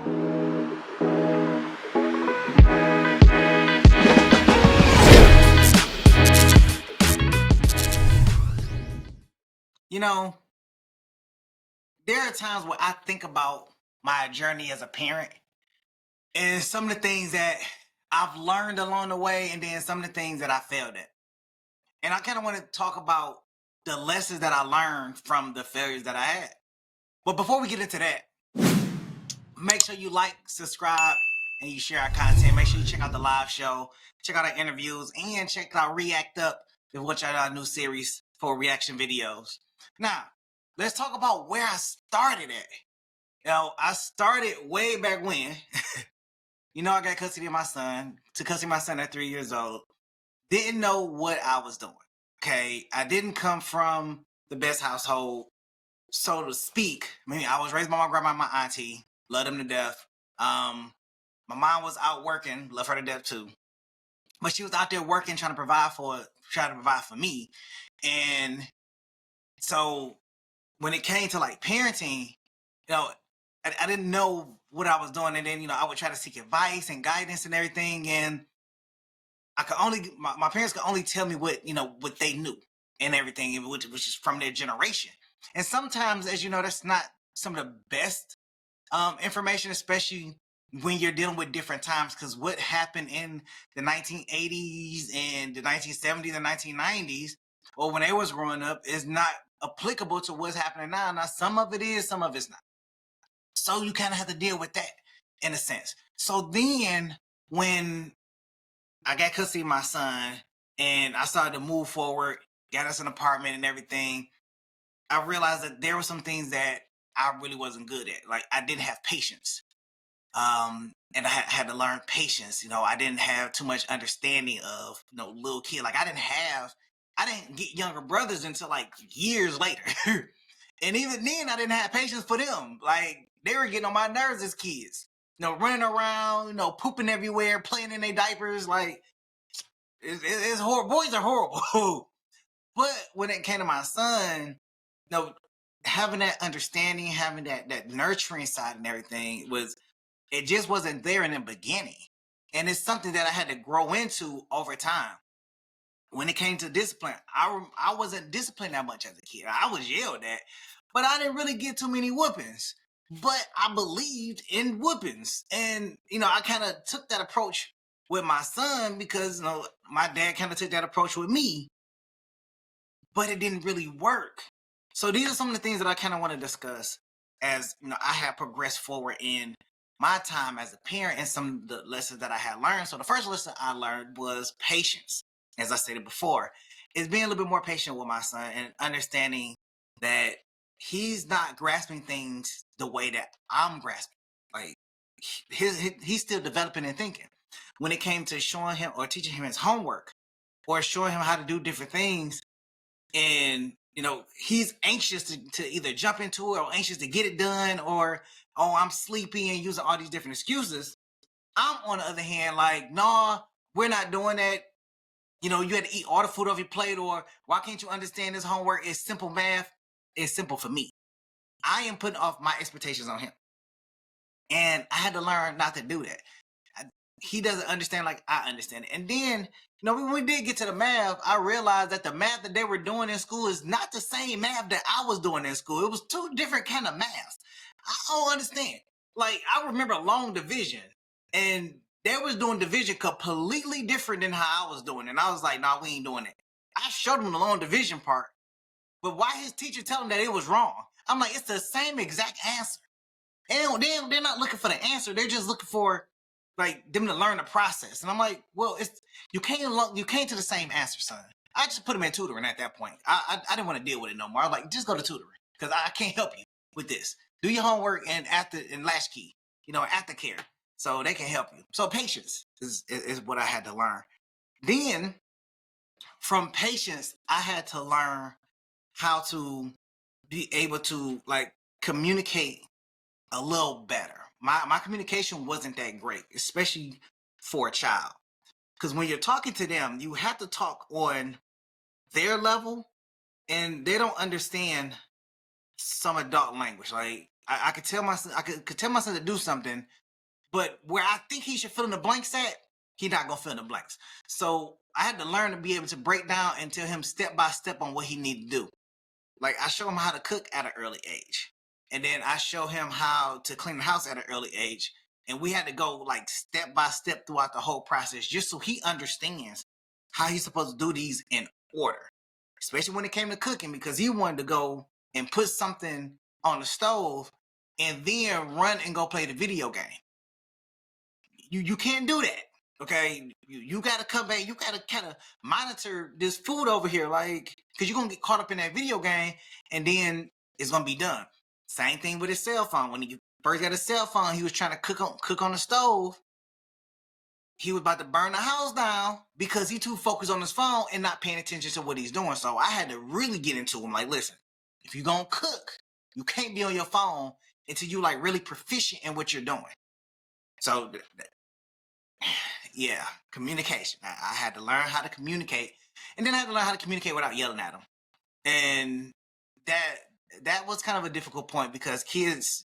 You know, there are times where I think about my journey as a parent and some of the things that I've learned along the way, and then some of the things that I failed at. And I kind of want to talk about the lessons that I learned from the failures that I had. But before we get into that, make sure you like, subscribe, and you share our content. Make sure you check out the live show, check out our interviews, and check out React Up to watch our new series for reaction videos. Now, let's talk about where I started at. I started way back when. I got custody of my son. Took custody of my son at 3 years old. Didn't know what I was doing. Okay, I didn't come from the best household, so to speak. I mean, I was raised by my grandma and my auntie. Loved them to death. My mom was out working. Love her to death too. But she was out there working, trying to provide for me. And so when it came to like parenting, I didn't know what I was doing. And then, I would try to seek advice and guidance and everything. And I could only, my parents could only tell me what they knew and everything, which is from their generation. And sometimes, as you know, that's not some of the best information, especially when you're dealing with different times, because what happened in the 1980s and the 1970s and 1990s, or when they was growing up, is not applicable to what's happening now. Now, some of it is, some of it's not. So you kind of have to deal with that in a sense. So then when I got custody of my son and I started to move forward, got us an apartment and everything, I realized that there were some things that I really wasn't good at. Like, I didn't have patience. And I had to learn patience. I didn't have too much understanding of, little kid. Like, I didn't get younger brothers until like years later. And even then, I didn't have patience for them. Like, they were getting on my nerves as kids. Running around, pooping everywhere, playing in their diapers. Like, it's horrible. Boys are horrible. But when it came to my son, having that understanding, having that nurturing side and everything it just wasn't there in the beginning. And it's something that I had to grow into over time. When it came to discipline, I wasn't disciplined that much as a kid. I was yelled at, but I didn't really get too many whoopings. But I believed in whoopings. And, I kind of took that approach with my son because, my dad kind of took that approach with me, but it didn't really work. So these are some of the things that I kind of want to discuss as, I have progressed forward in my time as a parent and some of the lessons that I had learned. So the first lesson I learned was patience. As I stated before, is being a little bit more patient with my son and understanding that he's not grasping things the way that I'm grasping. Like, he's still developing and thinking. When it came to showing him or teaching him his homework or showing him how to do different things, and he's anxious to either jump into it or anxious to get it done, or I'm sleepy, and using all these different excuses. I'm, on the other hand, like, nah, we're not doing that. You had to eat all the food off your plate, or why can't you understand this homework? It's simple math. It's simple for me. I am putting off my expectations on him. And I had to learn not to do that. He doesn't understand like I understand it. And then, when we did get to the math, I realized that the math that they were doing in school is not the same math that I was doing in school. It was two different kind of math. I don't understand. Like, I remember long division, and they was doing division completely different than how I was doing it. And I was like, nah, we ain't doing it. I showed them the long division part, but why his teacher tell him that it was wrong? I'm like, it's the same exact answer. And they're not looking for the answer. They're just looking for like them to learn the process. And I'm like, well, you came to the same answer, son. I just put him in tutoring at that point. I didn't want to deal with it no more. I was like, just go to tutoring because I can't help you with this. Do your homework and latchkey, aftercare, so they can help you. So patience is what I had to learn. Then from patience, I had to learn how to be able to like communicate a little better. My communication wasn't that great, especially for a child. Because when you're talking to them, you have to talk on their level, and they don't understand some adult language. Like, I could tell my son, could tell my son to do something, but where I think he should fill in the blanks at, he not gonna fill in the blanks. So I had to learn to be able to break down and tell him step by step on what he need to do. Like I show him how to cook at an early age, and then I show him how to clean the house at an early age, and we had to go like step by step throughout the whole process, just so he understands how he's supposed to do these in order. Especially when it came to cooking, because he wanted to go and put something on the stove and then run and go play the video game. You can't do that. Okay, you got to come back. You got to kind of monitor this food over here, like, because you're gonna get caught up in that video game, and then it's gonna be done. Same thing with his cell phone. When he first got a cell phone, he was trying to cook on the stove. He was about to burn the house down because he too focused on his phone and not paying attention to what he's doing. So I had to really get into him. Like, listen, if you're gonna cook, you can't be on your phone until you like really proficient in what you're doing. So yeah, communication. I had to learn how to communicate, and then I had to learn how to communicate without yelling at them. And that that was kind of a difficult point because kids,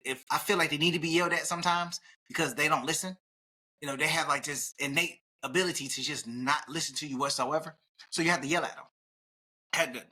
if I feel like they need to be yelled at sometimes because they don't listen. They have like this innate ability to just not listen to you whatsoever. So you have to yell at them.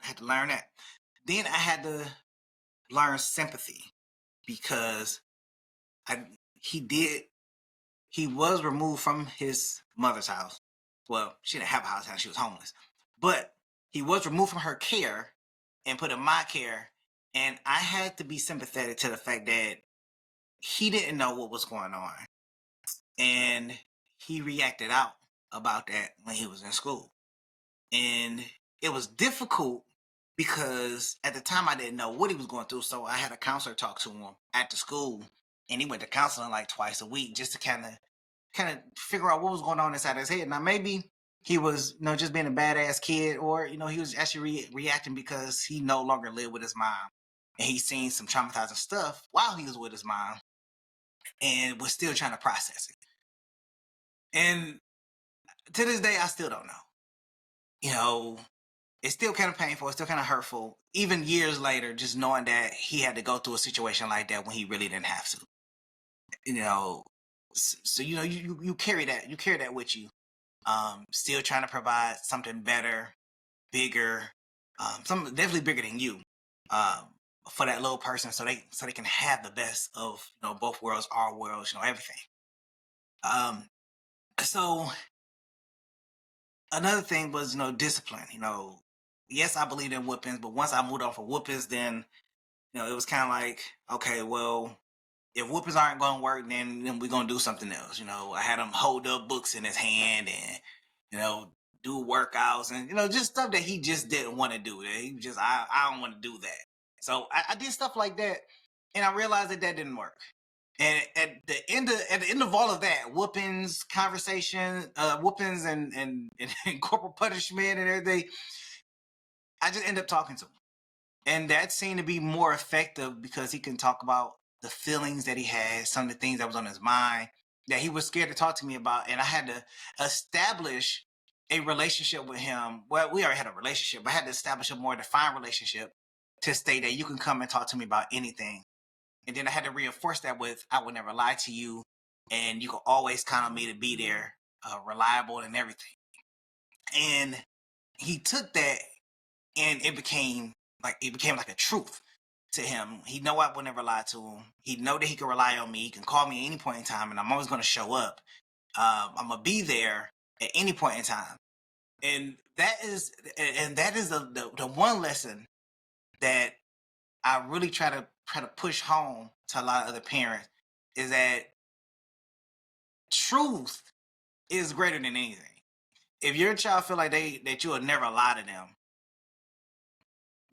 Had to learn that. Then I had to learn sympathy because I he did he was removed from his mother's house. Well, she didn't have a house, she was homeless. But he was removed from her care and put in my care. And I had to be sympathetic to the fact that he didn't know what was going on. And he reacted out about that when he was in school. And it was difficult because at the time I didn't know what he was going through. So I had a counselor talk to him at the school. And he went to counseling like twice a week just to kind of figure out what was going on inside his head. Now maybe he was, just being a badass kid, or he was actually reacting because he no longer lived with his mom, and he's seen some traumatizing stuff while he was with his mom, and was still trying to process it. And to this day, I still don't know. It's still kind of painful. It's still kind of hurtful, even years later, just knowing that he had to go through a situation like that when he really didn't have to. You know, so you carry that. You carry that with you. Still trying to provide something better, bigger, something definitely bigger than you, for that little person, so they can have the best of both worlds, our worlds, everything. Um, so another thing was discipline. Yes, I believed in whoopings, but once I moved on for whoopings, then it was kind of like, okay, well, if whoopings aren't going to work, then we're going to do something else. I had him hold up books in his hand and, do workouts and, just stuff that he just didn't want to do. He just, I don't want to do that. So I did stuff like that, and I realized that didn't work. And at the end of all of that, whoopings, conversation, whoopings and corporal punishment and everything, I just ended up talking to him. And that seemed to be more effective because he can talk about the feelings that he had, some of the things that was on his mind that he was scared to talk to me about. And I had to establish a relationship with him. Well, we already had a relationship, but I had to establish a more defined relationship to state that you can come and talk to me about anything. And then I had to reinforce that with, I would never lie to you. And you can always count on me to be there, reliable and everything. And he took that, and it became like a truth to him. He know I would never lie to him. He know that he can rely on me. He can call me at any point in time, and I'm always going to show up. I'm gonna be there at any point in time. And that is the one lesson that I really try to push home to a lot of other parents, is that truth is greater than anything. If your child feel like that you will never lie to them,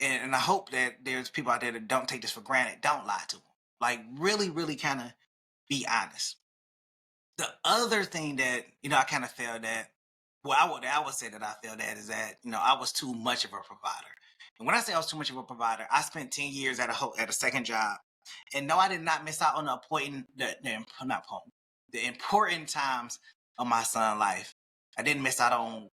and I hope that there's people out there that don't take this for granted, don't lie to them. Like, really, really kind of be honest. The other thing that, I kind of felt that, well, I would say that I felt that is that, I was too much of a provider. And when I say I was too much of a provider, I spent 10 years at a second job. And no, I did not miss out on the important times of my son's life. I didn't miss out on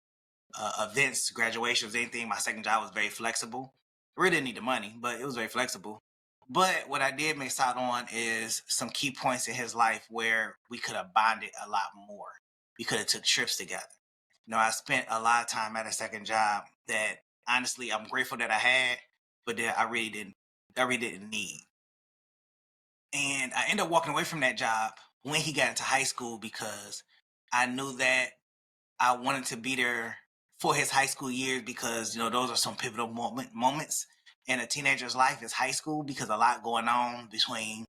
events, graduations, anything. My second job was very flexible. I really didn't need the money, but it was very flexible. But what I did miss out on is some key points in his life where we could have bonded a lot more. We could have took trips together. I spent a lot of time at a second job that honestly I'm grateful that I had, but that I really didn't need. And I ended up walking away from that job when he got into high school because I knew that I wanted to be there for his high school years because those are some pivotal moments in a teenager's life is high school because a lot going on between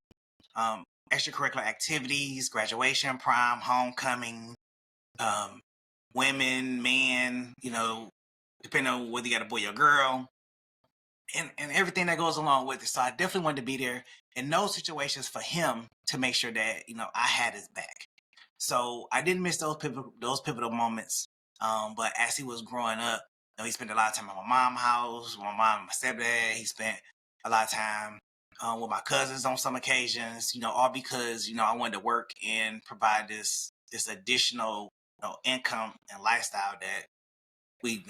um, extracurricular activities, graduation, prom, homecoming, um, women, men, depending on whether you got a boy or girl, and everything that goes along with it. So I definitely wanted to be there in those situations for him to make sure that I had his back. So I didn't miss those pivotal moments. But as he was growing up, he spent a lot of time at my mom's house, with my mom and my stepdad. He spent a lot of time with my cousins on some occasions. All because I wanted to work and provide this additional income and lifestyle that we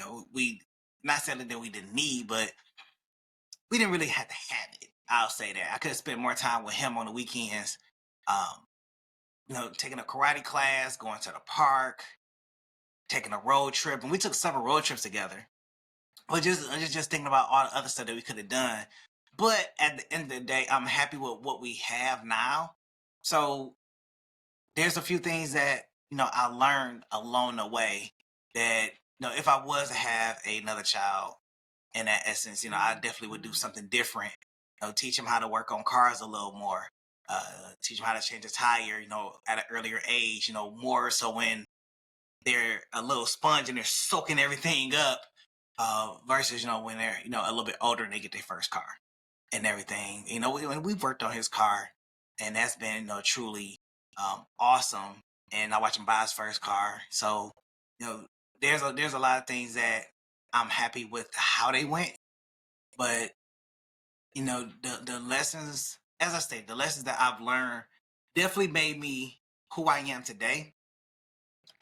not saying that we didn't need, but we didn't really have to have it. I'll say that I could have spent more time with him on the weekends. Um, taking a karate class, going to the park, taking a road trip, and we took several road trips together. But just thinking about all the other stuff that we could have done. But at the end of the day, I'm happy with what we have now. So there's a few things that I learned along the way that if I was to have another child, in that essence, I definitely would do something different. Teach him how to work on cars a little more. Teach him how to change a tire, at an earlier age, more so when they're a little sponge and they're soaking everything up, versus, when they're, a little bit older and they get their first car and everything. We've worked on his car and that's been, truly awesome. And I watched him buy his first car. So, you know, there's a lot of things that I'm happy with how they went, but the lessons, as I say, the lessons that I've learned definitely made me who I am today.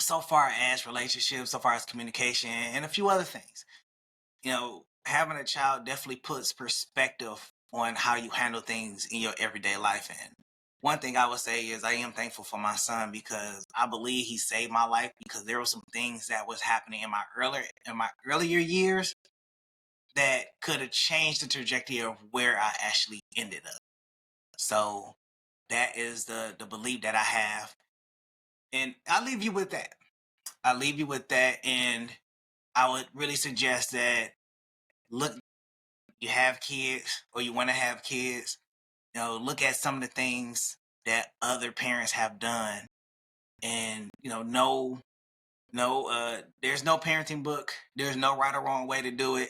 So far as relationships, so far as communication, and a few other things. Having a child definitely puts perspective on how you handle things in your everyday life. And one thing I would say is I am thankful for my son because I believe he saved my life because there were some things that was happening in my earlier years that could have changed the trajectory of where I actually ended up. So that is the belief that I have. And I'll leave you with that. I'll leave you with that. And I would really suggest that look, you have kids or you want to have kids, look at some of the things that other parents have done and, there's no parenting book. There's no right or wrong way to do it.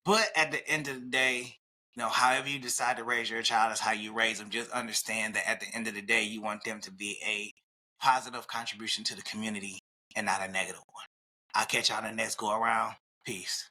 But at the end of the day, however you decide to raise your child is how you raise them. Just understand that at the end of the day, you want them to be a positive contribution to the community and not a negative one. I'll catch y'all in the next go around. Peace.